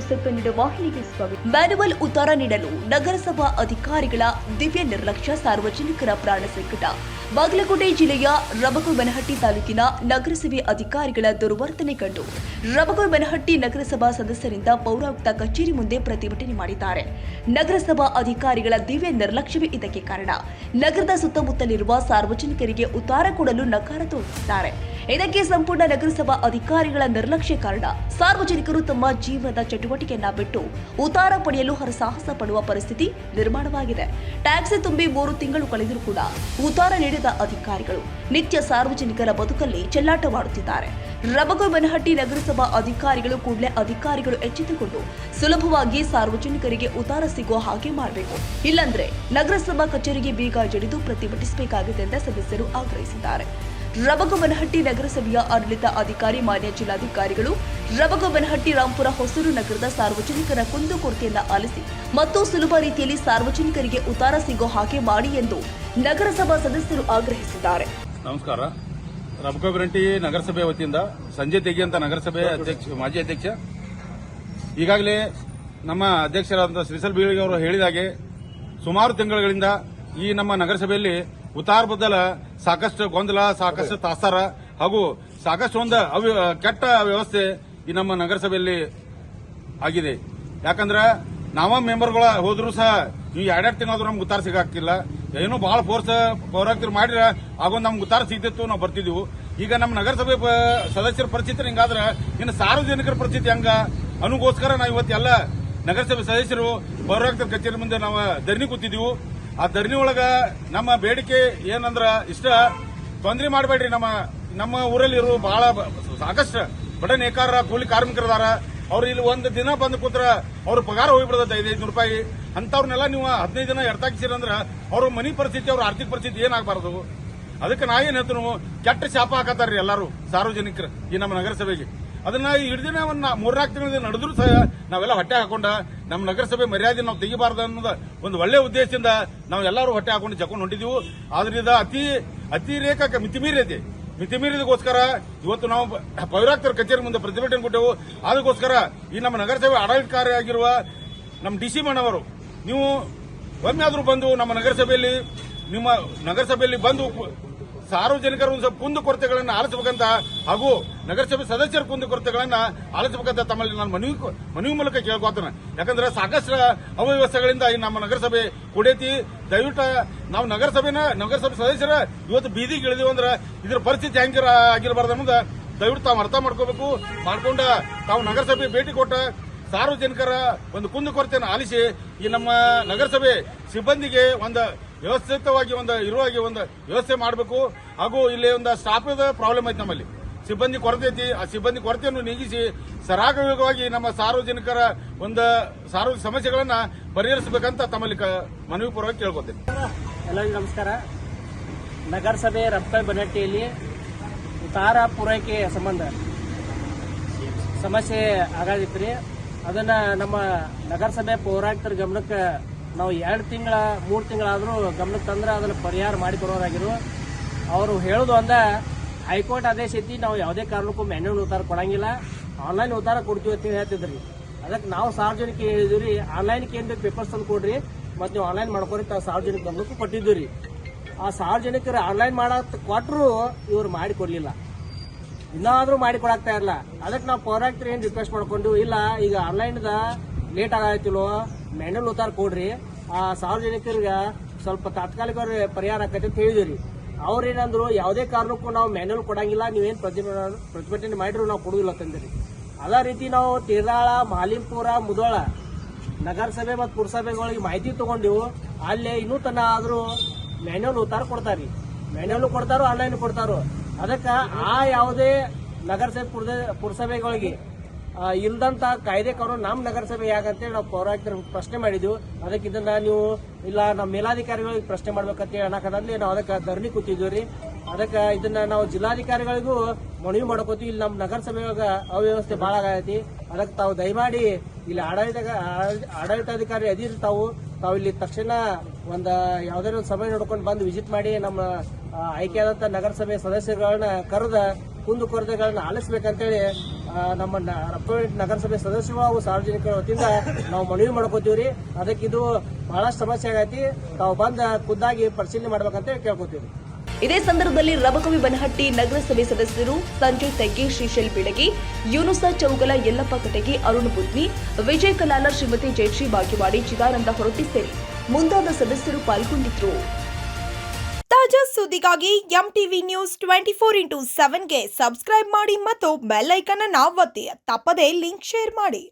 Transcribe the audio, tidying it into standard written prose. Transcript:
News Kannada ವಾಹಿನಿಗೆ ಸ್ವಾಗತ. Manual ಉತ್ತರ ನೀಡಲು ನಗರಸಭಾ ಅಧಿಕಾರಿಗಳ ದಿವ್ಯ ನಿರ್ಲಕ್ಷ್ಯ, ಸಾರ್ವಜನಿಕರ ಪ್ರಾಣ ಸಂಕಟ. ಬಾಗಲಕೋಟೆ ಜಿಲ್ಲೆಯ ರಬಕುಬನಹಟ್ಟಿ ತಾಲೂಕಿನ ನಗರಸಭೆ ಅಧಿಕಾರಿಗಳ ದುರ್ವರ್ತನೆ ಕಂಡು ರಬಕುಬನಹಟ್ಟಿ ನಗರಸಭಾ ಸದಸ್ಯರಿಂದ ಪೌರಾಯುಕ್ತ ಕಚೇರಿ ಮುಂದೆ ಪ್ರತಿಭಟನೆ ಮಾಡಿದ್ದಾರೆ. ನಗರಸಭಾ ಅಧಿಕಾರಿಗಳ ದಿವ್ಯ ನಿರ್ಲಕ್ಷ್ಯವೇ ಇದಕ್ಕೆ ಕಾರಣ. ನಗರದ ಸುತ್ತಮುತ್ತಲಿರುವ ಸಾರ್ವಜನಿಕರಿಗೆ ಉತ್ತರ ಕೊಡಲು ನಕಾರ ತೋರಿಸಿದ್ದಾರೆ. ಇದಕ್ಕೆ ಸಂಪೂರ್ಣ ನಗರಸಭಾ ಅಧಿಕಾರಿಗಳ ನಿರ್ಲಕ್ಷ್ಯ ಕಾರಣ. ಸಾರ್ವಜನಿಕರು ತಮ್ಮ ಜೀವನದ ಚಟುವಟಿಕೆಯನ್ನ ಬಿಟ್ಟು ಉತ್ತಾರ ಪಡೆಯಲು ಹರಸಾಹಸ ಪಡುವ ಪರಿಸ್ಥಿತಿ ನಿರ್ಮಾಣವಾಗಿದೆ. ಟ್ಯಾಕ್ಸಿ ತುಂಬಿ 3 ತಿಂಗಳು ಕಳೆದರೂ ಕೂಡ ಉತ್ತಾರ ನೀಡಿದ ಅಧಿಕಾರಿಗಳು ನಿತ್ಯ ಸಾರ್ವಜನಿಕರ ಬದುಕಲ್ಲಿ ಚೆಲ್ಲಾಟವಾಡುತ್ತಿದ್ದಾರೆ. ರಬಕುಬನಹಟ್ಟಿ ನಗರಸಭಾ ಅಧಿಕಾರಿಗಳು ಕೂಡಲೇ ಅಧಿಕಾರಿಗಳು ಎಚ್ಚೆತ್ತುಕೊಂಡು ಸುಲಭವಾಗಿ ಸಾರ್ವಜನಿಕರಿಗೆ ಉತ್ತಾರ ಸಿಗುವ ಹಾಗೆ ಮಾಡಬೇಕು. ಇಲ್ಲಂದ್ರೆ ನಗರಸಭಾ ಕಚೇರಿಗೆ ಬೀಗ ಜಡಿದು ಪ್ರತಿಭಟಿಸಬೇಕಾಗಿದೆ ಎಂದು ಸದಸ್ಯರು ಆಗ್ರಹಿಸಿದ್ದಾರೆ. ರಬಕುಬನಹಟ್ಟಿ ನಗರಸಭೆಯ ಆಡಳಿತ ಅಧಿಕಾರಿ, ಮಾನ್ಯ ಜಿಲ್ಲಾಧಿಕಾರಿಗಳು ರಬಕುಬನಹಟ್ಟಿ, ರಾಂಪುರ, ಹೊಸೂರು ನಗರದ ಸಾರ್ವಜನಿಕರ ಕುಂದುಕೊರತೆಯನ್ನು ಆಲಿಸಿ ಮತ್ತು ಸುಲಭ ರೀತಿಯಲ್ಲಿ ಸಾರ್ವಜನಿಕರಿಗೆ ಉತ್ತಾರ ಸಿಗೋ ಹಾಗೆ ಮಾಡಿ ಎಂದು ನಗರಸಭಾ ಸದಸ್ಯರು ಆಗ್ರಹಿಸಿದ್ದಾರೆ. ನಮಸ್ಕಾರ. ರಬಕುಬನಹಟ್ಟಿ ನಗರಸಭೆ ವತಿಯಿಂದ ಸಂಜೆ ತೆಗಿ ಅಂತ ನಗರಸಭೆ ಮಾಜಿ ಅಧ್ಯಕ್ಷ, ಈಗಾಗಲೇ ನಮ್ಮ ಅಧ್ಯಕ್ಷರಾದ ಶ್ರೀಸಲ್ ಬೀಳಿಗೆ ಅವರು ಹೇಳಿದಾಗೆ ಸುಮಾರು ತಿಂಗಳುಗಳಿಂದ ಈ ನಮ್ಮ ನಗರಸಭೆಯಲ್ಲಿ ಉತ್ತಾರ ಬದಲ ಸಾಕಷ್ಟು ಗೊಂದಲ, ಸಾಕಷ್ಟು ತಾಸಾರ ಹಾಗೂ ಸಾಕಷ್ಟು ಒಂದು ಕೆಟ್ಟ ವ್ಯವಸ್ಥೆ ಈ ನಮ್ಮ ನಗರಸಭೆಯಲ್ಲಿ ಆಗಿದೆ. ಯಾಕಂದ್ರೆ ನಾವ ಮೆಂಬರ್ಗಳ ಹೋದ್ರೂ ಸಹ ನೀವು 2 ತಿಂಗಳಾದ್ರೂ ನಮ್ಗೆ ಉತ್ತಾರ ಸಿಗಾಕಿಲ್ಲ. ಏನೋ ಬಹಳ ಫೋರ್ಸ್ ಪೌರಾಯುಕ್ತರು ಮಾಡಿದ್ರೆ ಆಗೊಂದು ನಮ್ಗೆ ಉತ್ತಾರ ಸಿಗ್ತಿತ್ತು, ನಾವು ಬರ್ತಿದ್ವು. ಈಗ ನಮ್ಮ ನಗರಸಭೆ ಸದಸ್ಯರ ಪರಿಸ್ಥಿತಿ ಹಿಂಗಾದ್ರೆ ಇನ್ನು ಸಾರ್ವಜನಿಕರ ಪರಿಸ್ಥಿತಿ ಹಂಗ ಅನ್ನೋಗೋಸ್ಕರ ನಾವು ಇವತ್ತೆಲ್ಲ ನಗರಸಭೆ ಸದಸ್ಯರು ಪೌರಾಯುಕ್ತರ ಕಚೇರಿ ಮುಂದೆ ನಾವು ಧರಣಿ ಕೂತಿದ್ವು. ಆ ಧರಣಿ ಒಳಗ ನಮ್ಮ ಬೇಡಿಕೆ ಏನಂದ್ರ ಇಷ್ಟ, ತೊಂದರೆ ಮಾಡಬೇಡ್ರಿ. ನಮ್ಮ ಊರಲ್ಲಿರೋ ಬಹಳ ಸಾಕಷ್ಟು ಬಡ ನೇಕಾರ ಕೂಲಿ ಕಾರ್ಮಿಕರದಾರ. ಅವ್ರು ಇಲ್ಲಿ ಒಂದು ದಿನ ಬಂದು ಕೂತ್ರ ಅವ್ರ ಪಗಾರ ಹೋಗ್ಬಿಡದ 500 ರೂಪಾಯಿ. ಅಂತವ್ರನ್ನೆಲ್ಲ ನೀವು 15 ದಿನ ಎಡ್ತಾಕಿಸಿರಂದ್ರ ಅವ್ರ ಮನಿ ಪರಿಸ್ಥಿತಿ, ಅವ್ರ ಆರ್ಥಿಕ ಪರಿಸ್ಥಿತಿ ಏನಾಗಬಾರದು. ಅದಕ್ಕೆ ನಾ ಏನ್ ಹೇಳ್ತು, ಕೆಟ್ಟ ಶಾಪ ಹಾಕತ್ತಾರ್ರಿ ಎಲ್ಲಾರು ಸಾರ್ವಜನಿಕರು ಈ ನಮ್ಮ ನಗರಸಭೆಗೆ. ಅದನ್ನ ಹಿಡಿದಿನ 3-4 ತಿಂಗಳಿಂದ ನಡೆದ್ರು ಸಹ ನಾವೆಲ್ಲ ಹೊಟ್ಟೆ ಹಾಕೊಂಡ ನಮ್ಮ ನಗರಸಭೆ ಮರ್ಯಾದೆ ನಾವು ತೆಗಿಬಾರ್ದು ಅನ್ನೋದು ಒಂದು ಒಳ್ಳೆ ಉದ್ದೇಶದಿಂದ ನಾವು ಎಲ್ಲರೂ ಹೊಟ್ಟೆ ಹಾಕೊಂಡು ಜಕೊಂಡು ಹೊಂಟಿದ್ವು. ಆದ್ರಿಂದ ಅತಿರೇಕ ಮಿತಿಮೀರಿದಗೋಸ್ಕರ ಇವತ್ತು ನಾವು ಪೌರಾಯುಕ್ತರ ಕಚೇರಿ ಮುಂದೆ ಪ್ರತಿಭಟನೆ ಕೊಟ್ಟೆವು. ಅದಕ್ಕೋಸ್ಕರ ಈ ನಮ್ಮ ನಗರಸಭೆ ಆಡಳಿತಕಾರಿ ಆಗಿರುವ ನಮ್ಮ ಡಿಸಿ ಮಣ್ಣವರು, ನೀವು ಒಮ್ಮೆ ಆದ್ರೂ ಬಂದು ನಮ್ಮ ನಗರಸಭೆಯಲ್ಲಿ ಬಂದು ಸಾರ್ವಜನಿಕರ ಒಂದು ಸ್ವಲ್ಪ ಕುಂದುಕೊರತೆಗಳನ್ನು ಆಲಿಸಬೇಕಂತ ಹಾಗೂ ನಗರಸಭೆ ಸದಸ್ಯರ ಕುಂದುಕೊರತೆಗಳನ್ನ ಆಲಿಸಬೇಕಂತ ತಮ್ಮಲ್ಲಿ ನಾನು ಮನವಿ ಮೂಲಕ ಕೇಳ್ಕೊತೇನೆ. ಯಾಕಂದ್ರೆ ಸಾಕಷ್ಟು ಅವ್ಯವಸ್ಥೆಗಳಿಂದ ಈ ನಮ್ಮ ನಗರಸಭೆ ಕೂಡೈತಿ. ದಯವಿಟ್ಟು ನಾವು ನಗರಸಭೆ ಸದಸ್ಯರ ಇವತ್ತು ಬೀದಿಗೆ ಇಳಿದೀವಿ ಅಂದ್ರೆ ಇದ್ರ ಪರಿಸ್ಥಿತಿ ಆಗಿರಬಾರ್ದು ಅನ್ನೋದು ದಯವಿಟ್ಟು ತಾವು ಅರ್ಥ ಮಾಡ್ಕೊಂಡ ತಾವು ನಗರಸಭೆ ಭೇಟಿ ಕೊಟ್ಟ ಸಾರ್ವಜನಿಕರ ಒಂದು ಕುಂದುಕೊರತೆಯನ್ನು ಆಲಿಸಿ ಈ ನಮ್ಮ ನಗರಸಭೆ ಸಿಬ್ಬಂದಿಗೆ ಒಂದು ವ್ಯವಸ್ಥಿತವಾಗಿ ಒಂದು ವ್ಯವಸ್ಥೆ ಮಾಡಬೇಕು. ಹಾಗೂ ಇಲ್ಲಿ ಒಂದು ಸ್ಟಾಫ್ ಪ್ರಾಬ್ಲಮ್ ಐತಿ, ನಮ್ಮಲ್ಲಿ ಸಿಬ್ಬಂದಿ ಕೊರತೆ ಐತಿ. ಆ ಸಿಬ್ಬಂದಿ ಕೊರತೆಯನ್ನು ನೀಗಿಸಿ ಸರಾಗವಾಗಿ ನಮ್ಮ ಸಾರ್ವಜನಿಕರ ಸಾರ್ವಜನಿಕ ಸಮಸ್ಯೆಗಳನ್ನ ಪರಿಹರಿಸಬೇಕಂತ ತಮ್ಮಲ್ಲಿ ಮನವಿ ಪೂರ್ವಕ ಕೇಳ್ಕೊತೇನೆ. ಎಲ್ಲರಿಗೂ ನಮಸ್ಕಾರ. ನಗರಸಭೆ ರಬಕುಬನಹಟ್ಟಿಯಲ್ಲಿ ಉತ್ತಾರ ಪೂರೈಕೆ ಸಂಬಂಧ ಸಮಸ್ಯೆ ಆಗದಿತ್ರಿ. ಅದನ್ನ ನಮ್ಮ ನಗರಸಭೆ ಪೌರಾಯುಕ್ತರ ಗಮನಕ್ಕೆ ನಾವು 2-3 ತಿಂಗಳಾದ್ರೂ ಗಮನಕ್ಕೆ ತಂದ್ರೆ ಅದನ್ನ ಪರಿಹಾರ ಮಾಡಿ ಕೊಡೋದಾಗಿರು. ಅವರು ಹೇಳೋದು ಹೈಕೋರ್ಟ್ ಆದೇಶ ಐತಿ, ನಾವು ಯಾವುದೇ ಕಾರಣಕ್ಕೂ ಮ್ಯಾನ್ಯುವಲ್ ಉತ್ತಾರ ಕೊಡಂಗಿಲ್ಲ, ಆನ್ಲೈನ್ ಉತ್ತಾರ ಕೊಡ್ತೀವಿ ಅಂತ ಹೇಳ್ತಿದ್ರಿ. ಅದಕ್ಕೆ ನಾವು ಸಾರ್ವಜನಿಕ ಹೇಳಿದ್ವಿ, ಆನ್ಲೈನ್ಗೆ ಏನ್ ಬೇಕು ಪೇಪರ್ಸ್ ತಂದು ಕೊಡ್ರಿ ಮತ್ತೆ ನೀವು ಆನ್ಲೈನ್ ಮಾಡ್ಕೊರಿ ಸಾರ್ವಜನಿಕ ಗಮನಕ್ಕೂ ಕೊಟ್ಟಿದ್ದೀವಿ. ಆ ಸಾರ್ವಜನಿಕರು ಆನ್ಲೈನ್ ಮಾಡಕ್ ಕೊಟ್ಟರು ಇವ್ರು ಮಾಡಿ ಕೊಡ್ಲಿಲ್ಲ, ಇನ್ನಾದ್ರೂ ಮಾಡಿ ಕೊಡಾಕ್ತಾ ಇರಲ್ಲ. ಅದಕ್ಕೆ ನಾವು ಪೌರಾಯುಕ್ತರು ಏನ್ ರಿಕ್ವೆಸ್ಟ್ ಮಾಡ್ಕೊಂಡು, ಇಲ್ಲ ಈಗ ಆನ್ಲೈನ್ ಲೇಟ್ ಆಗತ್ತಿಲ್ಲೋ ಮ್ಯಾನ್ಯುವಲ್ ಉತ್ತಾರ ಕೊಡ್ರಿ, ಆ ಸಾರ್ವಜನಿಕರಿಗೆ ಸ್ವಲ್ಪ ತಾತ್ಕಾಲಿಕ ಪರಿಹಾರ ಆಕೈತಿ ಅಂತ ಹೇಳಿದ್ರಿ. ಅವ್ರೇನಂದ್ರು ಯಾವುದೇ ಕಾರಣಕ್ಕೂ ನಾವು ಮ್ಯಾನ್ಯುವಲ್ ಕೊಡಂಗಿಲ್ಲ, ನೀವೇನ್ ಪ್ರತಿಭಟನೆ ಮಾಡಿದ್ರು ನಾವು ಕೊಡುದಿಲ್ಲ ತಂದ್ರಿ. ಅದೇ ರೀತಿ ನಾವು ತೀರ್ದಾಳ, ಮಾಲಿಂಪುರ, ಮುಧೋಳ ನಗರಸಭೆ ಮತ್ತು ಪುರಸಭೆಗಳಿಗೆ ಮಾಹಿತಿ ತಗೊಂಡಿವು. ಅಲ್ಲಿ ಇನ್ನೂ ತನ ಆದ್ರೂ ಮ್ಯಾನ್ಯುವಲ್ ಉತ್ತಾರ ಕೊಡ್ತಾರಿ, ಮ್ಯಾನ್ಯುವಲ್ ಕೊಡ್ತಾರೋ ಆನ್ಲೈನ್ ಕೊಡ್ತಾರೋ. ಅದಕ್ಕೆ ಯಾವುದೇ ನಗರಸಭೆ ಪುರಸಭೆಗಳಿಗೆ ಇಲ್ದಂತ ಕಾಯ್ದೆ ಕಾನೂನು ನಮ್ಮ ನಗರಸಭೆ ಯಾಕಂತೇಳಿ ನಾವು ಪೌರಾಯುಕ್ತರ ಪ್ರಶ್ನೆ ಮಾಡಿದ್ವಿ. ಅದಕ್ಕೆ ಇದನ್ನ ನೀವು ಇಲ್ಲ ನಮ್ಮ ಮೇಲಾಧಿಕಾರಿಗಳಿಗೆ ಪ್ರಶ್ನೆ ಮಾಡ್ಬೇಕಂತೇಳಿ ಅನ್ನಕಲ್ಲಿ ನಾವು ಅದಕ್ಕೆ ಧರಣಿ ಕೂತಿದ್ವಿ. ಅದಕ್ಕೆ ಇದನ್ನ ನಾವು ಜಿಲ್ಲಾಧಿಕಾರಿಗಳಿಗೂ ಮನವಿ ಮಾಡ್ಕೋತೀವಿ. ಇಲ್ಲಿ ನಮ್ಮ ನಗರಸಭೆಯಾಗ ಅವ್ಯವಸ್ಥೆ ಬಹಳ ಆಗೈತಿ. ಅದಕ್ಕೆ ತಾವು ದಯಮಾಡಿ ಇಲ್ಲಿ ಆಡಳಿತಾಧಿಕಾರಿ ಅದಿರ್ತಾವು, ತಾವು ಇಲ್ಲಿ ತಕ್ಷಣ ಯಾವುದೇ ಒಂದು ಸಮಯ ನೋಡ್ಕೊಂಡು ಬಂದು ವಿಸಿಟ್ ಮಾಡಿ ನಮ್ಮ ಆಯ್ಕೆಯಾದಂತ ನಗರಸಭೆ ಸದಸ್ಯರುಗಳನ್ನ ಕರೆದ ಕುಂದುಕೊರತೆಗಳನ್ನ ಆಲಿಸಬೇಕಂತೇಳಿ ನಮ್ಮ ನಗರಸಭೆ ಸದಸ್ಯರು ಹಾಗೂ ಸಾರ್ವಜನಿಕರ ವತಿಯಿಂದ ನಾವು ಮನವಿ ಮಾಡ್ಕೋತೀವ್ರಿ. ಅದಕ್ಕೆ ಇದು ಬಹಳಷ್ಟು ಸಮಸ್ಯೆ ಆಗೈತಿ. ತಾವು ಬಂದ ಖುದ್ದಾಗಿ ಪರಿಶೀಲನೆ ಮಾಡ್ಬೇಕಂತ ಕೇಳ್ಕೊತೀವಿ. ಇದೇ ಸಂದರ್ಭದಲ್ಲಿ ರಬಕವಿ ಬನಹಟ್ಟಿ ನಗರಸಭೆ ಸದಸ್ಯರು ಸಂಜಯ್ ತೆಗ್ಗೆ, ಶ್ರೀಶೈಲ್ ಬಿಳಗಿ, ಯೂನುಸ ಚೌಗಲ, ಯಲ್ಲಪ್ಪ ಕಟಗಿ, ಅರುಣ್ ಬುದ್ವಿ, ವಿಜಯ್ ಕಲಾಲ, ಶ್ರೀಮತಿ ಜಯಶ್ರೀ ಬಾಗೇವಾಡಿ, ಚಿದಾನಂದ ಹೊರಟ್ಟಿ ಸೇರಿ ಮುಂತಾದ ಸದಸ್ಯರು ಪಾಲ್ಗೊಂಡಿದ್ದರು. ತಾಜಾ ಸುದ್ದಿಗಾಗಿ ಎಂಟಿವಿ ನ್ಯೂಸ್ 24x7ಗೆ ಸಬ್ಸ್ಕ್ರೈಬ್ ಮಾಡಿ ಮತ್ತು ಬೆಲ್ ಐಕಾನ್ ಅನ್ನು ಒತ್ತಿ. ತಪ್ಪದೇ ಲಿಂಕ್ ಶೇರ್ ಮಾಡಿ.